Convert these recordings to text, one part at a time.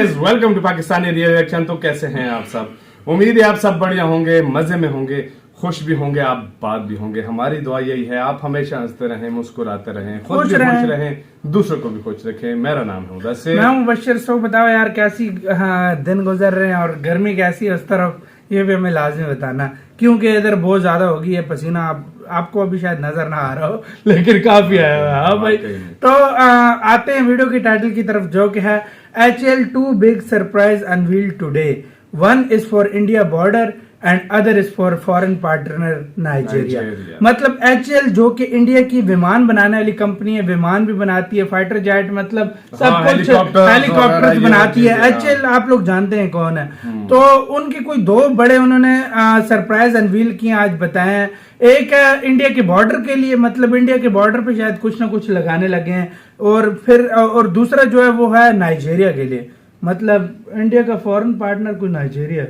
Guys, welcome to Pakistani reaction. तो कैसे हैं आप सब? उम्मीद है आप सब बढ़िया होंगे, मजे में होंगे, खुश भी होंगे, आप बात भी होंगे। हमारी दुआ यही है आप हमेशा हंसते रहें, मुस्कुराते रहें, खुद भी खुश रहें, दूसरों को भी खुश रखें। मेरा नाम है वैसे मैं हूं मुबश्शिर। सो बताओ यार कैसी दिन गुजर रहे हैं और गर्मी कैसी है उस तरफ, ये भी हमें लाजमी बताना, क्योंकि इधर बहुत ज्यादा होगी है पसीना। आपको अभी शायद नजर ना आ रहा हो, लेकिन काफी आया हुआ है। हाँ भाई, तो आते हैं वीडियो की टाइटल की तरफ, जो कि है HL2 big surprise unveiled today. One is for India border and other is for foreign partner Nigeria. मतलब HL जो कि इंडिया की विमान बनाने वाली कंपनी है, विमान भी बनाती है, फाइटर जेट, मतलब सब कुछ, हेलीकॉप्टर बनाती है। HL आप लोग जानते हैं कौन है। तो उनके कोई दो बड़े उन्होंने सरप्राइज अनवील किए, आज बताए हैं। एक है इंडिया के बॉर्डर के लिए, मतलब इंडिया के बॉर्डर पे शायद कुछ ना कुछ लगाने लगे हैं, और फिर और दूसरा जो है वो है नाइजीरिया के लिए। मतलब इंडिया का फॉरेन पार्टनर कोई नाइजीरिया,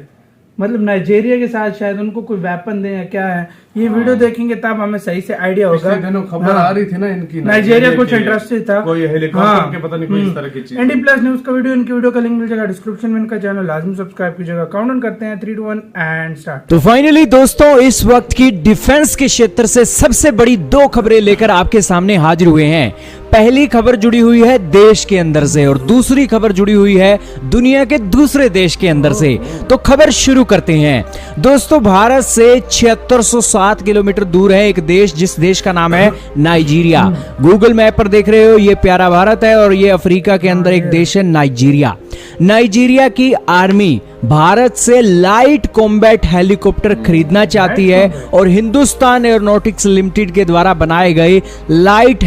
मतलब नाइजीरिया के साथ शायद उनको कोई वेपन दें या क्या है। ये वीडियो देखेंगे तब हमें सही से आइडिया होगा। खबर आ रही थी ना इनकी, नाइजीरिया कुछ इंटरेस्टेड था, कोई हेलीकॉप्टर के पता नहीं कोई इस तरह की चीज। ND+ न्यूज का वीडियो, इनकी वीडियो का लिंक मिल जाएगा डिस्क्रिप्शन में। इनका चैनल लाजमी सब्सक्राइब कीजिएगा। काउंटडाउन करते हैं 3 2 1 एंड स्टार्ट। तो फाइनली दोस्तों, इस वक्त की डिफेंस के क्षेत्र से सबसे बड़ी दो खबरें लेकर आपके सामने हाजिर हुए हैं। पहली खबर जुड़ी हुई है देश के अंदर से और दूसरी खबर जुड़ी हुई है दुनिया के दूसरे देश के अंदर से। तो खबर शुरू करते हैं दोस्तों। भारत से 7607 किलोमीटर दूर है एक देश, जिस देश का नाम है नाइजीरिया। गूगल मैप पर देख रहे हो, ये प्यारा भारत है और ये अफ्रीका के अंदर एक देश है नाइजीरिया। नाइजीरिया की आर्मी भारत से लाइट कॉम्बैट हेलीकॉप्टर खरीदना चाहती है और हिंदुस्तान एरोनॉटिक्स लिमिटेड के द्वारा बनाए गए लाइट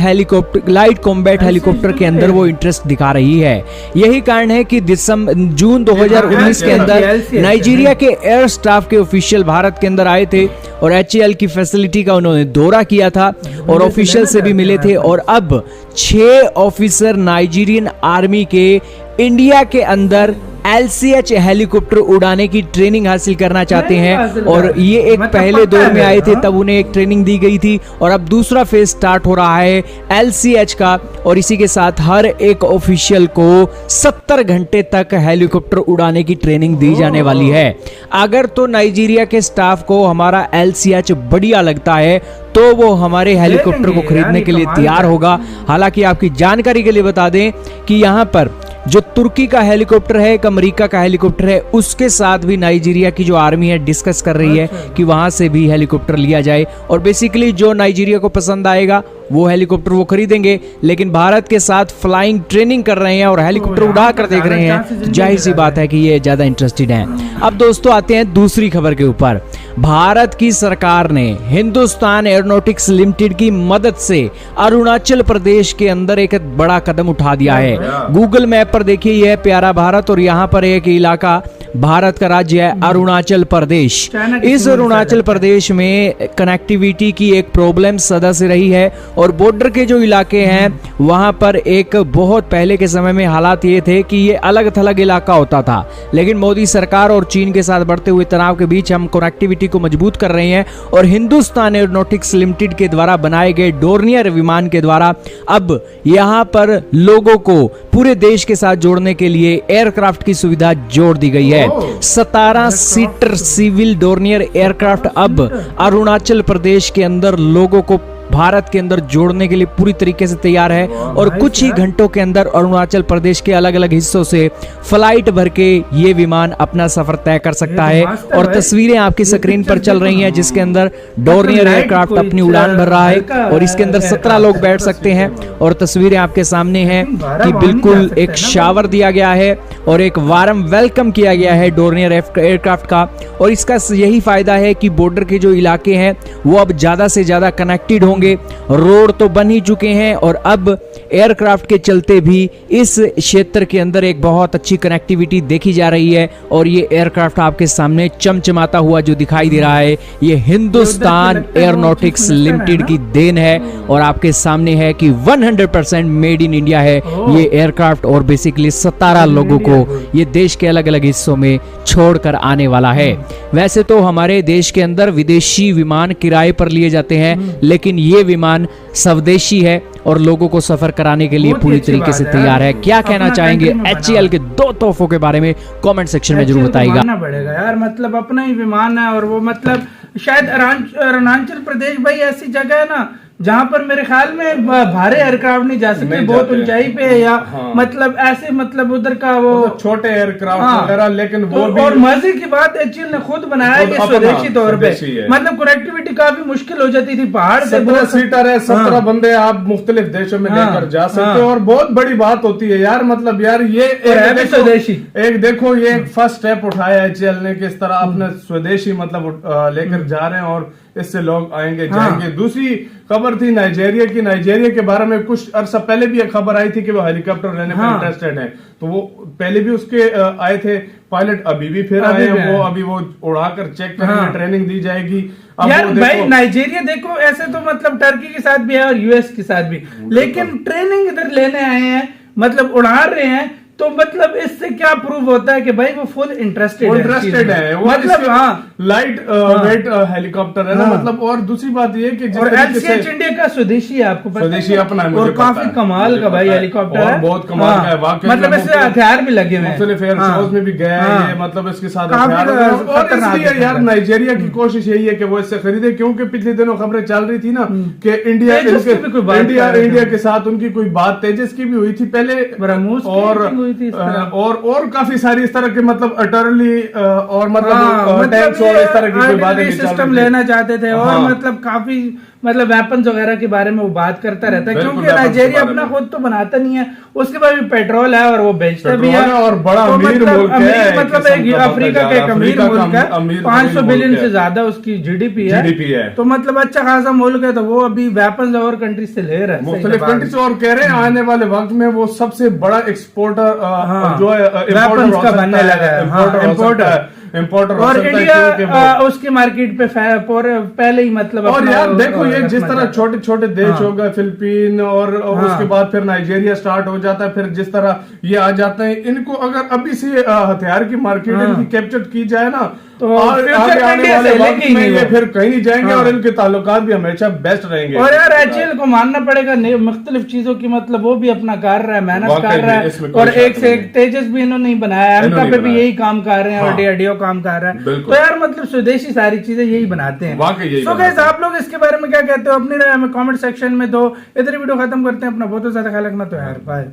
कॉम्बैट हेलीकॉप्टर के अंदर वो इंटरेस्ट दिखा रही है। यही कारण है कि जून 2019 के अंदर नाइजीरिया के एयर स्टाफ के ऑफिशियल भारत के अंदर आए थे और HAL की फैसिलिटी का उन्होंने दौरा किया था और ऑफिशियल से भी मिले थे। और अब 6 ऑफिसर नाइजीरियन आर्मी के इंडिया के अंदर LCH हेलीकॉप्टर उड़ाने की ट्रेनिंग हासिल करना चाहते हैं। और ये एक पहले दौर में आए थे, तब उन्हें एक ट्रेनिंग दी गई थी और अब दूसरा फेज स्टार्ट हो रहा है LCH का। और इसी के साथ हर एक ऑफिशियल को 70 घंटे तक हेलीकॉप्टर उड़ाने की ट्रेनिंग दी जाने वाली है। अगर तो नाइजीरिया के स्टाफ को हमारा LCH बढ़िया लगता है तो वो हमारे हेलीकॉप्टर को खरीदने के लिए तैयार होगा। हालांकि आपकी जानकारी के लिए बता दें कि यहाँ पर जो तुर्की का हेलीकॉप्टर है, एक अमेरिका का हेलीकॉप्टर है, उसके साथ भी नाइजीरिया की जो आर्मी है डिस्कस कर रही है कि वहां से भी हेलीकॉप्टर लिया जाए। और बेसिकली जो नाइजीरिया को पसंद आएगा वो हेलीकॉप्टर वो खरीदेंगे। लेकिन भारत के साथ फ्लाइंग ट्रेनिंग कर रहे हैं और हेलीकॉप्टर उड़ा कर देख रहे हैं, जाहिर सी बात है कि ये ज्यादा इंटरेस्टेड हैं। अब दोस्तों आते हैं दूसरी खबर के ऊपर। भारत की सरकार ने हिंदुस्तान एरोनॉटिक्स लिमिटेड की मदद से अरुणाचल प्रदेश के अंदर एक बड़ा कदम उठा दिया है। गूगल मैप पर देखिए, यह प्यारा भारत और यहाँ पर एक इलाका भारत का राज्य है अरुणाचल प्रदेश। इस अरुणाचल प्रदेश में कनेक्टिविटी की एक प्रॉब्लम सदा से रही है और बॉर्डर के जो इलाके हैं वहां पर एक बहुत पहले के समय में हालात ये थे कि ये अलग थलग इलाका होता था। लेकिन मोदी सरकार और चीन के साथ बढ़ते हुए तनाव के बीच हम कनेक्टिविटी को मजबूत कर रहे हैं और हिंदुस्तान एरोनॉटिक्स लिमिटेड के द्वारा बनाए गए डोर्नियर विमान के द्वारा अब यहां पर लोगों को पूरे देश के साथ जोड़ने के लिए एयरक्राफ्ट की सुविधा जोड़ दी गई है। 17 सीटर सिविल डोर्नियर एयरक्राफ्ट अब अरुणाचल प्रदेश के अंदर लोगों को भारत के अंदर जोड़ने के लिए पूरी तरीके से तैयार है और कुछ ही घंटों के अंदर अरुणाचल प्रदेश के अलग अलग हिस्सों से फ्लाइट भर के ये विमान अपना सफर तय कर सकता है। और तस्वीरें आपकी स्क्रीन पर चल रही हैं जिसके अंदर डोर्नियर एयरक्राफ्ट अपनी उड़ान भर रहा है और इसके अंदर 17 लोग बैठ सकते हैं। और तस्वीरें आपके सामने हैं कि बिल्कुल एक शावर दिया गया है और एक वार्म वेलकम किया गया है डोर्नियर एयरक्राफ्ट का। और इसका यही फायदा है कि बॉर्डर के जो इलाके हैं वो अब ज्यादा से ज्यादा कनेक्टेड होंगे। रोड तो बन ही चुके हैं और अब एयरक्राफ्ट के चलते भी इस क्षेत्र के अंदर एक बहुत अच्छी कनेक्टिविटी देखी जा रही है। और ये एयरक्राफ्ट आपके सामने चमचमाता हुआ जो दिखाई दे रहा है, ये हिंदुस्तान एरोनॉटिक्स लिमिटेड की देन है और आपके सामने है कि 100% मेड इन इंडिया है ये एयरक्राफ्ट। और बेसिकली 17 लोगों को ये देश के अलग अलग हिस्सों में छोड़कर आने वाला है। वैसे तो हमारे देश के अंदर विदेशी विमान किराए पर लिए जाते हैं, लेकिन ये विमान स्वदेशी है और लोगों को सफर कराने के लिए बहुत ही पूरी अच्छी तरीके से बात है तैयार है। यार। क्या कहना अपना चाहेंगे कंट्री में HAL के 2 तोहफों के बारे में कमेंट सेक्शन में जरूर HAL को बताइएगा। मानना पड़ेगा यार, मतलब अपना ही विमान है और वो मतलब शायद अरुणाचल प्रदेश भाई ऐसी जगह है ना जहाँ पर मेरे ख्याल में भारी एयरक्राफ्ट नहीं जा सकते, नहीं बहुत जाते। ऊंचाई पे है या हाँ। मतलब ऐसे मतलब उधर का वो मतलब छोटे एयरक्राफ्ट हाँ। वगैरह, लेकिन वो तो भी और मजे की बात HAL ने खुद बनाया है खुद कि अपना स्वदेशी तौर पे, स्वदेशी है। मतलब कनेक्टिविटी काफी मुश्किल हो जाती थी पहाड़ से 17 सीटर है, 17 हाँ। बंदे आप मुख्तलिफ देशों में हाँ, लेकर जा सकते हाँ। हो और बहुत बड़ी बात होती है यार। मतलब यार ये है भी स्वदेशी। देखो ये एक फर्स्ट स्टेप उठाया है HAL ने, किस तरह अपने स्वदेशी मतलब लेकर जा रहे हैं और इससे लोग आएंगे हाँ। जाएंगे। दूसरी खबर थी नाइजीरिया की। नाइजीरिया के बारे में कुछ अरसा पहले भी एक खबर आई थी कि वो हेलीकॉप्टर लेने हाँ। पर इंटरेस्टेड है, तो वो पहले भी उसके आए थे पायलट, अभी भी फिर अभी आए भी हैं आए। वो। अभी वो उड़ाकर चेक करेंगे, हाँ। ट्रेनिंग दी जाएगी। अब यार वो भाई देखो नाइजीरिया देखो ऐसे तो मतलब टर्की के साथ भी है और US के साथ भी, लेकिन ट्रेनिंग इधर लेने आए हैं, मतलब उड़ा रहे हैं, तो मतलब इससे क्या प्रूव होता है कि भाई वो फुल इंटरेस्टेड है वो, मतलब हाँ लाइट वेट हेलीकॉप्टर है ना। हाँ। मतलब और दूसरी बात ये कि जिस और तरीके से LCH इंडिया का स्वदेशी है, आपको पता है? स्वदेशी अपना है, मुझे और पता काफी है, कमाल मुझे का भाई पता है। हेलीकॉप्टर और है, बहुत कमाल का है वाकई में। मतलब इससे हथियार भी लगे हुए हैं, मुख्तलिफ एयर हाँ। शोज में भी गया है हाँ। ये, मतलब इसके साथ काफी हथियार वगैरह। और खतरनाक इसलिए यार है। नाइजीरिया की कोशिश यही है कि वो इससे खरीदे, क्योंकि पिछले दिनों खबरें चल रही थी ना कि इंडिया तेजस की भी कोई बात कर रहे थे। इंडिया के साथ उनकी कोई बात तेजस की भी हुई थी पहले, ब्रह्मोस की और मीटिंग हुई थी इस तरह। और काफी सारी इस तरह के मतलब अटरली और हाँ, मतलब टैंक्स और इस तरह की कोई बातें भी चल सिस्टम रही थी। लेना चाहते थे और हाँ। मतलब काफी मतलब वेपन्स वगैरह के बारे में वो बात करता रहता है, बिल्कुल, क्योंकि weapons के नाइजीरिया बारे अपना में। खुद तो बनाता नहीं है, उसके पास भी पेट्रोल है और वो बेचता भी है, पेट्रोल है और बड़ा तो अमीर मतलब मुल्क है, अमीर मतलब किस्म एक का अफ्रीका बनता का जा एक रहा है। अमीर अफ्रीका का मुल्क है, अमीर 500 मुल्क बिलियन है। से ज्यादा उसकी GDP GDP है। तो मतलब अच्छा खासा मुल्क है, तो वो अभी वेपन्स और कंट्री से ले रहा है। मुख्तलिफ कंट्रीज, और कह रहे हैं आने वाले वक्त में वो सबसे बड़ा एक्सपोर्टर हाँ। जो है Weapons का बनने लगा है। हाँ, इम्पोर्टर और इंडिया उसकी मार्केट पे पहले ही मतलब और अपना यार देखो ये रखना जिस तरह चाहता है। छोटे छोटे देश हाँ। हो गए, फिलीपीन और हाँ। उसके बाद फिर नाइजीरिया स्टार्ट हो जाता है, फिर जिस तरह ये आ जाते हैं, इनको अगर अभी से हथियार की मार्केट हाँ। इनकी कैप्चर की जाए ना तो future आगे में आने इंडिया वाले से वक्त लेके ही में नहीं ये वो। फिर कहीं नहीं जाएंगे हाँ। और इनके ताल्लुकात भी हमेशा बेस्ट रहेंगे। और यार HAL को मानना पड़ेगा, मुख्तलिफ चीजों की मतलब वो भी अपना कर रहा है, मेहनत वाकई कर रहा में, है, इसमें कोई और शक एक से नहीं। एक तेजस भी इन्होंने नहीं बनाया, इन्होंने एमका पे भी बनाया। यही काम कर रहे हैं और हाँ। DRDO काम कर रहा है, बिल्कुल। तो यार मतलब स्वदेशी सारी चीजें यही बनाते हैं। वाकई यही So बनाते guys, हैं। आप लोग इसके बारे में क्या कहते हो? अपनी राय हमें कमेंट सेक्शन में दो। इधर वीडियो खत्म करते हैं, अपना बहुत ज्यादा ख्याल रखना, तो यार बाय।